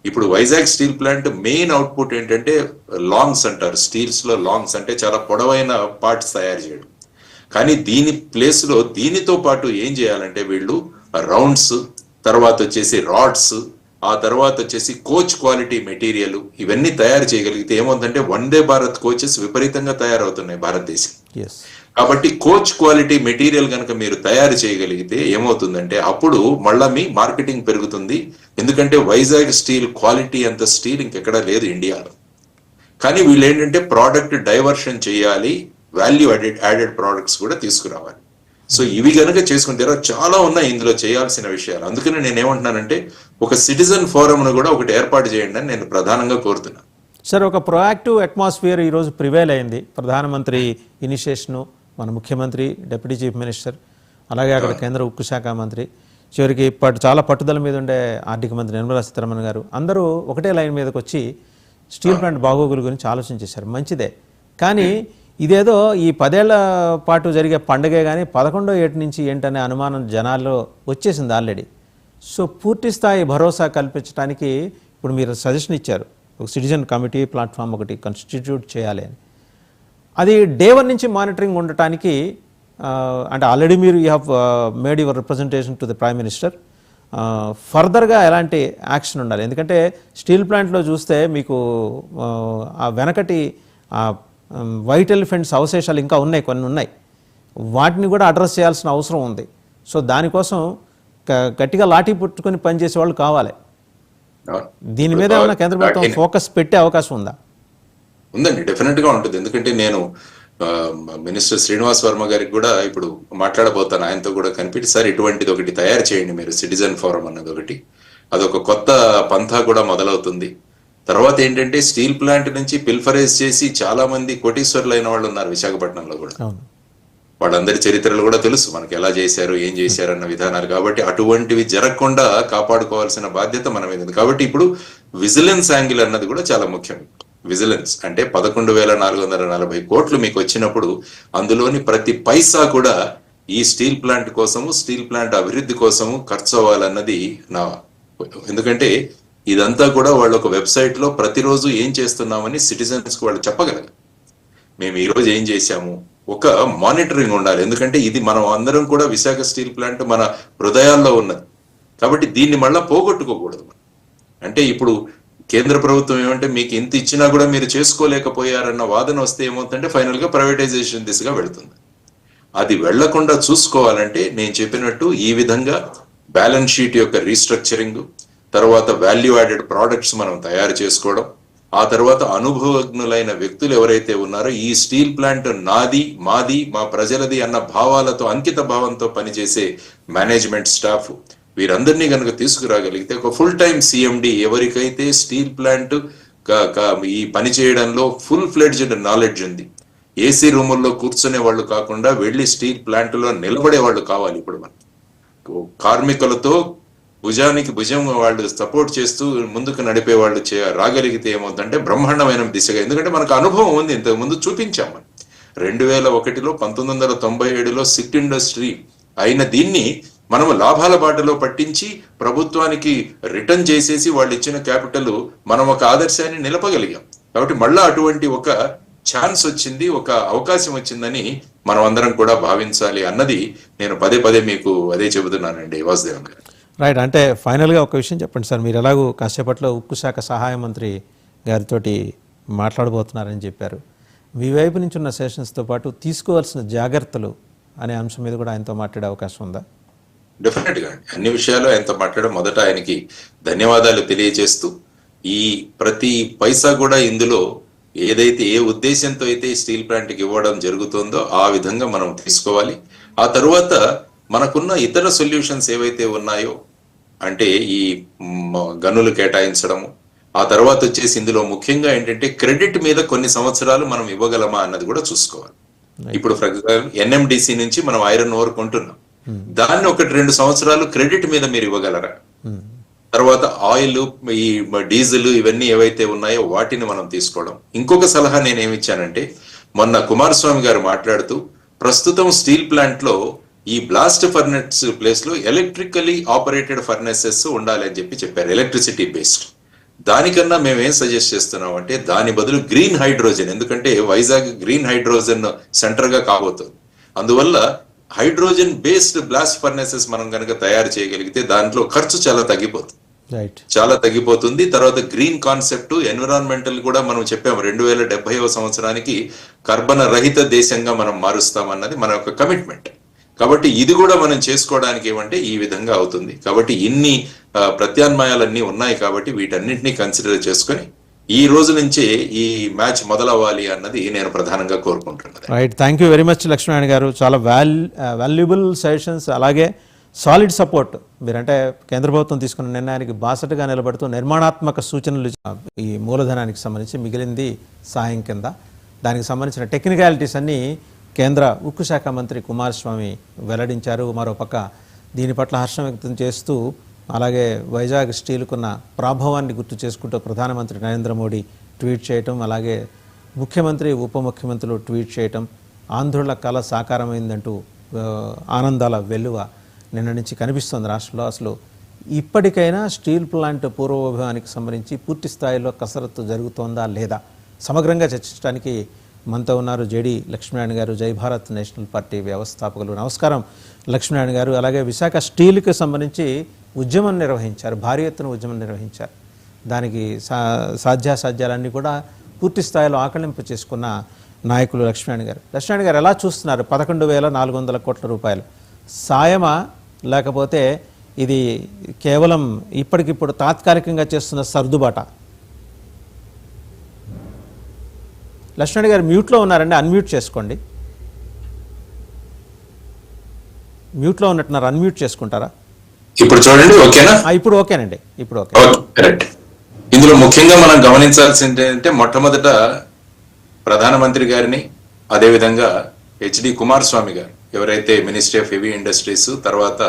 ఇప్పుడు Vizag steel plant main output ఏంటంటే longs అంటారు, స్టీల్స్ లో లాంగ్స్ అంటే చాలా పొడవైన పార్ట్స్ తయారు చేయడం. కానీ దీని ప్లేస్ లో దీనితో పాటు ఏం చేయాలంటే వీళ్ళు రౌండ్స్, తర్వాత వచ్చేసి రాడ్స్, ఆ తర్వాత వచ్చేసి కోచ్ క్వాలిటీ మెటీరియల్ ఇవన్నీ తయారు చేయగలిగితే ఏమవుతుందంటే వందే భారత్ కోచెస్ విపరీతంగా తయారవుతున్నాయి భారతదేశం. కాబట్టి కోచ్ క్వాలిటీ మెటీరియల్ కనుక మీరు తయారు చేయగలిగితే ఏమవుతుందంటే అప్పుడు మళ్ళా మీ మార్కెటింగ్ పెరుగుతుంది. ఎందుకంటే వైజాగ్ స్టీల్ క్వాలిటీ అంత స్టీల్ ఇంకెక్కడా లేదు ఇండియాలో. కానీ వీళ్ళు ఏంటంటే ప్రోడక్ట్ డైవర్షన్ చేయాలి, వాల్యూ యాడెడ్ ప్రోడక్ట్స్ కూడా తీసుకురావాలి. సో ఇవి కనుక చేసుకుంటే చాలా ఉన్నాయి ఇందులో చేయాల్సిన విషయాలు. అందుకని నేను ఏమంటున్నానంటే ఒక సిటిజన్ ఫోరం ను కూడా ఒకటి ఏర్పాటు చేయండి అని నేను ప్రధానంగా కోరుతున్నాను. సార్, ఒక ప్రొయాక్టివ్ అట్మాస్ఫియర్ ఈరోజు ప్రివైల్ అయింది. ప్రధానమంత్రి ఇనిషియేషను, మన ముఖ్యమంత్రి, డిప్యూటీ చీఫ్ మినిస్టర్, అలాగే అక్కడ కేంద్ర ఉక్కు శాఖ మంత్రి, చివరికి చాలా పట్టుదల మీద ఉండే ఆర్థిక మంత్రి నిర్మలా సీతారామన్ గారు అందరూ ఒకటే లైన్ మీదకి వచ్చి స్టీల్ ప్లాంట్ బాగోగుల గురించి ఆలోచించేశారు. మంచిదే. కానీ ఇదేదో ఈ 10 ఏళ్ల పాటు జరిగే పండుగే కానీ 11వ ఏటి నుంచి ఏంటనే అనుమానం జనాల్లో వచ్చేసింది ఆల్రెడీ. సో పూర్తి స్థాయి భరోసా కల్పించడానికి ఇప్పుడు మీరు సజెషన్ ఇచ్చారు, ఒక సిటిజన్ కమిటీ ప్లాట్ఫామ్ ఒకటి కాన్స్టిట్యూట్ చేయాలి అని. అది డే 1 నుంచి మానిటరింగ్ ఉండటానికి అంటే ఆల్రెడీ మీరు you have made your representation to the prime minister. ఫర్దర్గా ఎలాంటి యాక్షన్ ఉండాలి? ఎందుకంటే స్టీల్ ప్లాంట్లో చూస్తే మీకు ఆ వెనకటి వైట్ ఎలిఫెంట్స్ అవశేషాలు ఇంకా ఉన్నాయి, కొన్ని ఉన్నాయి. వాటిని కూడా అడ్రస్ చేయాల్సిన అవసరం ఉంది. సో దానికోసం గట్టిగా లాఠీ పుట్టుకొని పనిచేసే వాళ్ళు కావాలి. దీని మీద ఏమైనా కేంద్ర ప్రభుత్వం ఫోకస్ పెట్టే అవకాశం ఉందా? ఉందండి, డెఫినెట్ గా ఉంటుంది. ఎందుకంటే నేను మినిస్టర్ శ్రీనివాస్ వర్మ గారికి కూడా ఇప్పుడు మాట్లాడబోతాను, ఆయనతో కూడా కనిపెట్టి సార్ ఇటువంటిది ఒకటి తయారు చేయండి మీరు, సిటిజన్ ఫోరం అన్నది ఒకటి, అదొక కొత్త పంథా కూడా మొదలవుతుంది. తర్వాత ఏంటంటే స్టీల్ ప్లాంట్ నుంచి పిల్ఫరైజ్ చేసి చాలా మంది కోటీశ్వర్లు అయిన వాళ్ళు ఉన్నారు విశాఖపట్నంలో కూడా. వాళ్ళందరి చరిత్రలు కూడా తెలుసు మనకి, ఎలా చేశారు, ఏం చేశారు అన్న విధానాలు. కాబట్టి అటువంటివి జరగకుండా కాపాడుకోవాల్సిన బాధ్యత మన మీద ఉంది. కాబట్టి ఇప్పుడు విజిలెన్స్ యాంగిల్ అన్నది కూడా చాలా ముఖ్యం. విజిలెన్స్ అంటే 11,440 కోట్లు మీకు వచ్చినప్పుడు అందులోని ప్రతి పైసా కూడా ఈ స్టీల్ ప్లాంట్ కోసము, స్టీల్ ప్లాంట్ అభివృద్ధి కోసము ఖర్చు అవ్వాలన్నది నా. ఎందుకంటే ఇదంతా కూడా వాళ్ళు ఒక వెబ్సైట్ లో ప్రతిరోజు ఏం చేస్తున్నామని సిటిజన్స్ కు వాళ్ళు చెప్పగలరు. మేము ఈ రోజు ఏం చేశాము, ఒక మానిటరింగ్ ఉండాలి. ఎందుకంటే ఇది మనం అందరం కూడా విశాఖ స్టీల్ ప్లాంట్ మన హృదయాల్లో ఉన్నది. కాబట్టి దీన్ని మళ్ళా పోగొట్టుకోకూడదు. అంటే ఇప్పుడు కేంద్ర ప్రభుత్వం ఏమంటే మీకు ఇంత ఇచ్చినా కూడా మీరు చేసుకోలేకపోయారన్న వాదన వస్తే ఏమవుతుందంటే ఫైనల్ గా ప్రైవేటైజేషన్ దిశగా వెళుతుంది. అది వెళ్లకుండా చూసుకోవాలంటే నేను చెప్పినట్టు ఈ విధంగా బ్యాలెన్స్ షీట్ యొక్క రీస్ట్రక్చరింగ్, తర్వాత వాల్యూ యాడెడ్ ప్రోడక్ట్స్ మనం తయారు చేసుకోవడం, ఆ తర్వాత అనుభవజ్ఞులైన వ్యక్తులు ఎవరైతే ఉన్నారో ఈ స్టీల్ ప్లాంట్ నాది, మాది, మా ప్రజలది అన్న భావాలతో, అంకిత భావంతో పనిచేసే మేనేజ్మెంట్ స్టాఫ్, వీరందరినీ కనుక తీసుకురాగలిగితే ఒక ఫుల్ టైం సిఎండి ఎవరికైతే స్టీల్ ప్లాంట్ ఈ పని చేయడంలో ఫుల్ ఫ్లెడ్జ్డ్ నాలెడ్జ్ ఉంది, ఏసీ రూముల్లో కూర్చునే వాళ్ళు కాకుండా వెళ్ళి స్టీల్ ప్లాంట్ లో నిలబడే వాళ్ళు కావాలి. ఇప్పుడు మనం కార్మికులతో భుజానికి భుజం వాళ్ళు సపోర్ట్ చేస్తూ ముందుకు నడిపే వాళ్ళు రాగలిగితే ఏమవుతుందంటే బ్రహ్మాండమైన దిశగా. ఎందుకంటే మనకు అనుభవం ఉంది, ఇంతకు ముందు చూపించాం మనం 2001లో 1997లో సిట్ ఇండస్ట్రీ అయిన దీన్ని మనము లాభాల బాటలో పట్టించి ప్రభుత్వానికి రిటర్న్ చేసేసి వాళ్ళు ఇచ్చిన క్యాపిటల్ మనం ఒక ఆదర్శాన్ని నిలపగలిగాం. కాబట్టి మళ్ళా అటువంటి ఒక ఛాన్స్ వచ్చింది, ఒక అవకాశం వచ్చిందని మనం అందరం కూడా భావించాలి అన్నది నేను పదే పదే మీకు అదే చెబుతున్నానండి వాసుదేవన్ గారు. రైట్. అంటే ఫైనల్గా ఒక విషయం చెప్పండి సార్, మీరు ఎలాగూ కాసేపట్లో ఉక్కు శాఖ సహాయ మంత్రి గారితో మాట్లాడబోతున్నారని చెప్పారు. మీ వైపు నుంచి ఉన్న సెషన్స్తో పాటు తీసుకోవాల్సిన జాగ్రత్తలు అనే అంశం మీద కూడా ఆయనతో మాట్లాడే అవకాశం ఉందా? డెఫినెట్ గా అన్ని విషయాలు ఆయనతో మాట్లాడడం, మొదట ఆయనకి ధన్యవాదాలు తెలియజేస్తూ, ఈ ప్రతి పైసా కూడా ఇందులో ఏదైతే ఏ ఉద్దేశంతో అయితే స్టీల్ ప్లాంట్ కి ఇవ్వడం జరుగుతుందో ఆ విధంగా మనం తీసుకోవాలి. ఆ తరువాత మనకున్న ఇతర సొల్యూషన్స్ ఏవైతే ఉన్నాయో, అంటే ఈ గనులు కేటాయించడము, ఆ తర్వాత వచ్చేసి ఇందులో ముఖ్యంగా ఏంటంటే క్రెడిట్ మీద కొన్ని సంవత్సరాలు మనం ఇవ్వగలమా అన్నది కూడా చూసుకోవాలి. ఇప్పుడు ఫర్ ఎగ్జాంపుల్ ఎన్ఎండిసి నుంచి మనం ఐరన్ ఓర్ కొంటున్నాం, దాన్ని 1-2 సంవత్సరాలు క్రెడిట్ మీద మీరు ఇవ్వగలరా? తర్వాత ఆయిల్, ఈ డీజిల్ ఇవన్నీ ఏవైతే ఉన్నాయో వాటిని మనం తీసుకోవడం. ఇంకొక సలహా నేనేమిచ్చానంటే, మొన్న కుమారస్వామి గారు మాట్లాడుతూ ప్రస్తుతం స్టీల్ ప్లాంట్ లో ఈ బ్లాస్ట్ ఫర్నెస్ ప్లేస్ లో ఎలక్ట్రికలీ ఆపరేటెడ్ ఫర్నెసెస్ ఉండాలి అని చెప్పారు, ఎలక్ట్రిసిటీ బేస్డ్. దానికన్నా మేము ఏం సజెస్ట్ చేస్తున్నాం అంటే దాని బదులు గ్రీన్ హైడ్రోజన్, ఎందుకంటే వైజాగ్ గ్రీన్ హైడ్రోజన్ సెంటర్ గా కాబోతుంది. అందువల్ల హైడ్రోజన్ బేస్డ్ బ్లాస్ట్ ఫర్నేసెస్ మనం కనుక తయారు చేయగలిగితే దాంట్లో ఖర్చు చాలా తగ్గిపోతుంది, రైట్. చాలా తగ్గిపోతుంది. తర్వాత గ్రీన్ కాన్సెప్ట్, ఎన్విరాన్మెంటల్ కూడా మనం చెప్పాము 2070వ సంవత్సరానికి కర్బన రహిత దేశంగా మనం మారుస్తామన్నది మన యొక్క కమిట్మెంట్. కాబట్టి ఇది కూడా మనం చేసుకోవడానికి ఏమంటే ఈ విధంగా అవుతుంది. కాబట్టి ఇన్ని ప్రత్యామ్నాయాలన్నీ ఉన్నాయి కాబట్టి వీటన్నింటినీ కన్సిడర్ చేసుకొని ఈ రోజు నుంచే ఈ మ్యాచ్ మొదలవ్వాలి అన్నది నేను ప్రధానంగా కోరుకుంటున్నది. Right, thank you very much Lakshminarayana గారు. చాలా వాల్యుబుల్ సజెషన్స్, అలాగే సాలిడ్ సపోర్ట్. మీరంటే కేంద్ర ప్రభుత్వం తీసుకున్న నిర్ణయానికి బాసటగా నిలబడుతూ నిర్మాణాత్మక సూచనలు ఈ మూలధనానికి సంబంధించి మిగిలింది సాయం కింద. దానికి సంబంధించిన టెక్నికాలిటీస్ అన్నీ కేంద్ర ఉక్కు శాఖ మంత్రి కుమారస్వామి వెల్లడించారు. మరోపక్క దీని పట్ల హర్షం వ్యక్తం చేస్తూ అలాగే వైజాగ్ స్టీల్కున్న ప్రాభవాన్ని గుర్తు చేసుకుంటూ ప్రధానమంత్రి నరేంద్ర మోడీ ట్వీట్ చేయటం, అలాగే ముఖ్యమంత్రి ఉప ముఖ్యమంత్రులు ట్వీట్ చేయటం, ఆంధ్రుల కళ సాకారమైందంటూ ఆనందాల వెల్లువ నిన్న నుంచి కనిపిస్తుంది రాష్ట్రంలో. అసలు ఇప్పటికైనా స్టీల్ ప్లాంట్ పూర్వవైభవానికి సంబంధించి పూర్తి స్థాయిలో కసరత్తు జరుగుతోందా లేదా సమగ్రంగా చర్చించడానికి మనతో ఉన్నారు జేడి లక్ష్మీనారాయణ గారు, జై భారత్ నేషనల్ పార్టీ వ్యవస్థాపకులు. నమస్కారం లక్ష్మీనారాయణ గారు. అలాగే విశాఖ స్టీల్కి సంబంధించి ఉద్యమం నిర్వహించారు, భారీ ఎత్తున ఉద్యమం నిర్వహించారు. దానికి సాధ్యాసాధ్యాలన్నీ కూడా పూర్తి స్థాయిలో ఆకలింపు చేసుకున్న నాయకులు లక్ష్మీనారాయణ గారు. లక్ష్మీనారాయణ గారు ఎలా చూస్తున్నారు? 11,400 కోట్ల రూపాయలు సాయమా, లేకపోతే ఇది కేవలం ఇప్పటికిప్పుడు తాత్కాలికంగా చేస్తున్న సర్దుబాట? లక్ష్మణ్ గారు మ్యూట్లో ఉన్నారండి, అన్మ్యూట్ చేసుకోండి. మ్యూట్లో ఉన్నట్టున్నారు, అన్మ్యూట్ చేసుకుంటారా? ఇప్పుడు చూడండి, ఓకేనా? ఇప్పుడు ఓకేనండి, ఇప్పుడు ఓకే. కరెక్ట్. ఇందులో ముఖ్యంగా మనం గమనించాల్సింది ఏంటంటే మొట్టమొదట ప్రధానమంత్రి గారిని, అదేవిధంగా హెచ్డి కుమారస్వామి గారు, ఎవరైతే మినిస్ట్రీ ఆఫ్ హెవీ ఇండస్ట్రీస్, తర్వాత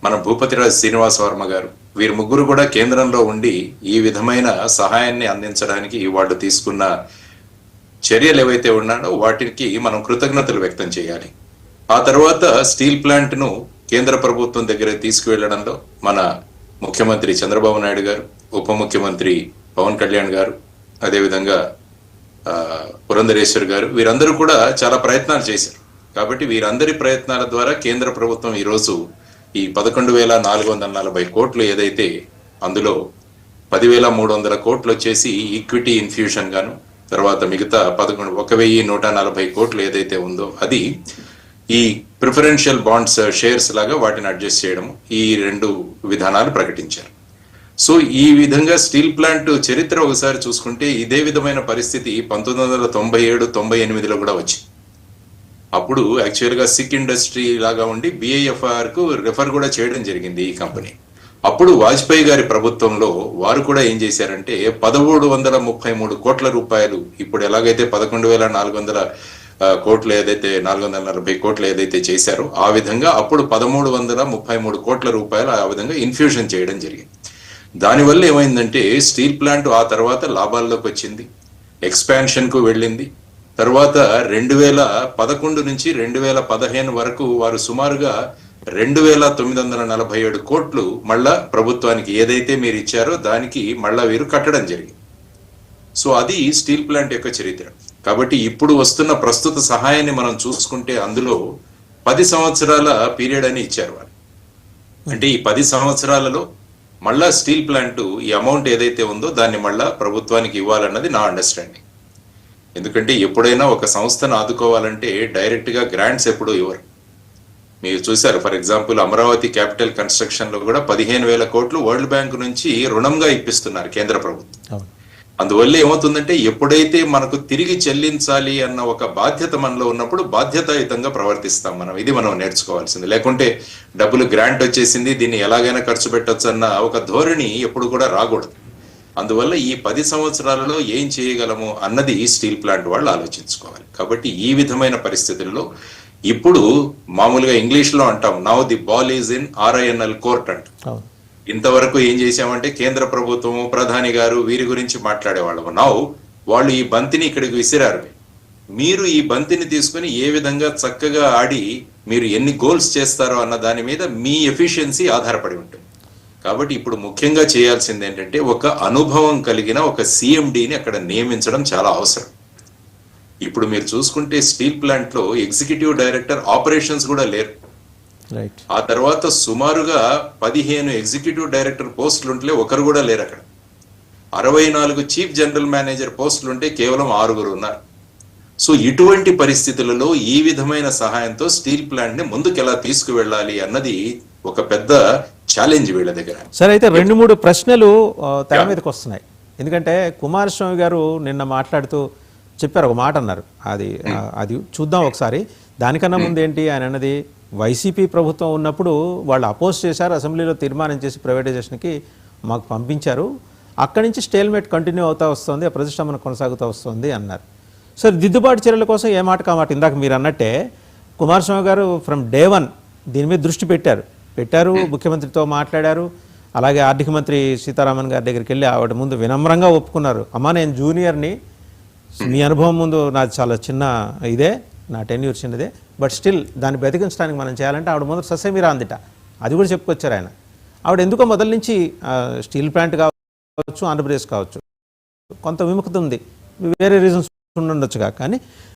మన భూపతిరాజు శ్రీనివాస్ వర్మ గారు, వీరు ముగ్గురు కూడా కేంద్రంలో ఉండి ఈ విధమైన సహాయాన్ని అందించడానికి వాళ్ళు తీసుకున్న చర్యలు ఏవైతే ఉన్నాడో వాటికి మనం కృతజ్ఞతలు వ్యక్తం చేయాలి. ఆ తర్వాత స్టీల్ ప్లాంట్ ను కేంద్ర ప్రభుత్వం దగ్గర తీసుకువెళ్లడంలో మన ముఖ్యమంత్రి చంద్రబాబు నాయుడు గారు, ఉప ముఖ్యమంత్రి పవన్ కళ్యాణ్ గారు, అదేవిధంగా పురంధరేశ్వర్ గారు, వీరందరూ కూడా చాలా ప్రయత్నాలు చేశారు. కాబట్టి వీరందరి ప్రయత్నాల ద్వారా కేంద్ర ప్రభుత్వం ఈరోజు ఈ 11,440 కోట్లు ఏదైతే, అందులో 10,300 కోట్లు వచ్చేసి ఈక్విటీ ఇన్ఫ్యూషన్ గాను, తర్వాత మిగతా 1,140 కోట్లు ఏదైతే ఉందో అది ఈ ప్రిఫరెన్షియల్ బాండ్స్ షేర్స్ లాగా వాటిని అడ్జస్ట్ చేయడం, ఈ 2 విధానాలు ప్రకటించారు. సో ఈ విధంగా స్టీల్ ప్లాంట్ చరిత్ర ఒకసారి చూసుకుంటే ఇదే విధమైన పరిస్థితి 1997-98లో కూడా వచ్చింది. అప్పుడు యాక్చువల్ గా సిక్ ఇండస్ట్రీ లాగా ఉండి బిఐఎఫ్ఆర్ కు రెఫర్ కూడా చేయడం జరిగింది ఈ కంపెనీ. అప్పుడు వాజ్పేయి గారి ప్రభుత్వంలో వారు కూడా ఏం చేశారంటే 1,333 కోట్ల రూపాయలు, ఇప్పుడు ఎలాగైతే 11,400 కోట్లు ఏదైతే 440 కోట్లు ఏదైతే చేశారో ఆ విధంగా అప్పుడు 1,333 కోట్ల రూపాయలు ఆ విధంగా ఇన్ఫ్యూషన్ చేయడం జరిగింది. దానివల్ల ఏమైందంటే స్టీల్ ప్లాంట్ ఆ తర్వాత లాభాల్లోకి వచ్చింది, ఎక్స్పాన్షన్ కు వెళ్ళింది. తర్వాత 2011 నుంచి 2015 వరకు వారు సుమారుగా 2,947 కోట్లు మళ్ళా ప్రభుత్వానికి ఏదైతే మీరు ఇచ్చారో దానికి మళ్ళా వీరు కట్టడం జరిగింది. సో అది స్టీల్ ప్లాంట్ యొక్క చరిత్ర. కాబట్టి ఇప్పుడు వస్తున్న ప్రస్తుత సహాయాన్ని మనం చూసుకుంటే అందులో 10 సంవత్సరాల పీరియడ్ అని ఇచ్చారు వారు. అంటే ఈ 10 సంవత్సరాలలో మళ్ళా స్టీల్ ప్లాంట్ ఈ అమౌంట్ ఏదైతే ఉందో దాన్ని మళ్ళా ప్రభుత్వానికి ఇవ్వాలన్నది నా అండర్స్టాండింగ్. ఎందుకంటే ఎప్పుడైనా ఒక సంస్థను ఆదుకోవాలంటే డైరెక్ట్ గా గ్రాంట్స్ ఎప్పుడూ ఇవ్వరు. మీరు చూసారు, for example Amaravati capital construction లో కూడా 15,000 కోట్లు వరల్డ్ బ్యాంక్ నుంచి రుణంగా ఇప్పిస్తున్నారు కేంద్ర ప్రభుత్వం. అందువల్ల ఏమవుతుందంటే ఎప్పుడైతే మనకు తిరిగి చెల్లించాలి అన్న ఒక బాధ్యత మనలో ఉన్నప్పుడు బాధ్యతాయుతంగా ప్రవర్తిస్తాం మనం. ఇది మనం నేర్చుకోవాల్సింది. లేకుంటే డబ్బులు గ్రాంట్ వచ్చేసింది, దీన్ని ఎలాగైనా ఖర్చు పెట్టొచ్చు అన్న ఒక ధోరణి ఎప్పుడు కూడా రాకూడదు. అందువల్ల ఈ 10 సంవత్సరాలలో ఏం చేయగలము అన్నది స్టీల్ ప్లాంట్ వాళ్ళు ఆలోచించుకోవాలి. కాబట్టి ఈ విధమైన పరిస్థితుల్లో ఇప్పుడు మామూలుగా ఇంగ్లీష్ లో అంటాం, now the ball is in RINL court అంట. ఇంతవరకు ఏం చేశామంటే కేంద్ర ప్రభుత్వము, ప్రధాని గారు వీరి గురించి మాట్లాడేవాళ్ళము. నౌ వాళ్ళు ఈ బంతిని ఇక్కడికి విసిరారు. మీరు ఈ బంతిని తీసుకుని ఏ విధంగా చక్కగా ఆడి మీరు ఎన్ని గోల్స్ చేస్తారో అన్న దాని మీద మీ ఎఫిషియన్సీ ఆధారపడి ఉంటుంది. కాబట్టి ఇప్పుడు ముఖ్యంగా చేయాల్సింది ఏంటంటే ఒక అనుభవం కలిగిన ఒక సిఎండిని అక్కడ నియమించడం చాలా అవసరం. ఇప్పుడు మీరు చూసుకుంటే స్టీల్ ప్లాంట్ లో ఎగ్జిక్యూటివ్ డైరెక్టర్ ఆపరేషన్స్ కూడా లేరు. రైట్. ఆ తర్వాత సుమారుగా 15 ఎగ్జిక్యూటివ్ డైరెక్టర్ పోస్టులు ఉంటే ఒకరు కూడా లేరు అక్కడ. 64 చీఫ్ జనరల్ మేనేజర్ పోస్టులు ఉంటే కేవలం 6 ఉన్నారు. సో ఇటువంటి పరిస్థితులలో ఈ విధమైన సహాయంతో స్టీల్ ప్లాంట్ ని ముందుకు ఎలా తీసుకువెళ్ళాలి అన్నది ఒక పెద్ద ఛాలెంజ్ వీళ్ళ దగ్గర. సరే, అయితే 2-3 ప్రశ్నలు తెర మీదకి వస్తున్నాయి. ఎందుకంటే కుమారస్వామి గారు నిన్న మాట్లాడుతూ చెప్పారు, ఒక మాట అన్నారు, అది చూద్దాం ఒకసారి. దానికన్నా ముందు ఏంటి ఆయన అన్నది, వైసీపీ ప్రభుత్వం ఉన్నప్పుడు వాళ్ళు అపోజ్ చేశారు, అసెంబ్లీలో తీర్మానం చేసి ప్రైవేటైజేషన్కి మాకు పంపించారు, అక్కడి నుంచి స్టేల్మేట్ కంటిన్యూ అవుతూ వస్తుంది, ఆ ప్రతిష్టంభన కొనసాగుతూ వస్తుంది అన్నారు. సరే, దిద్దుబాటు చర్యల కోసం ఏ మాట కామాట ఇందాక మీరు అన్నట్టే కుమారస్వామి గారు ఫ్రమ్ డే 1 దీని మీద దృష్టి పెట్టారు, ముఖ్యమంత్రితో మాట్లాడారు. అలాగే ఆర్థిక మంత్రి సీతారామన్ గారి దగ్గరికి వెళ్ళి ఆవిడ ముందు వినమ్రంగా ఒప్పుకున్నారు, అమ్మా నేను జూనియర్ని, మీ అనుభవం ముందు నాది చాలా చిన్న ఇదే, నా టెన్యూర్ చిన్నదే, బట్ స్టిల్ దాన్ని బతికించడానికి మనం చేయాలంటే ఆవిడ ముందు ససేమిరా అందిట. అది కూడా చెప్పుకొచ్చారు ఆయన. ఆవిడ ఎందుకో మొదల నుంచి స్టీల్ ప్లాంట్ కావచ్చు, ఆంధ్రప్రదేశ్ కావచ్చు కొంత విముఖత ఉంది, వేరే రీజన్స్ ఉండొచ్చుగా, కానీ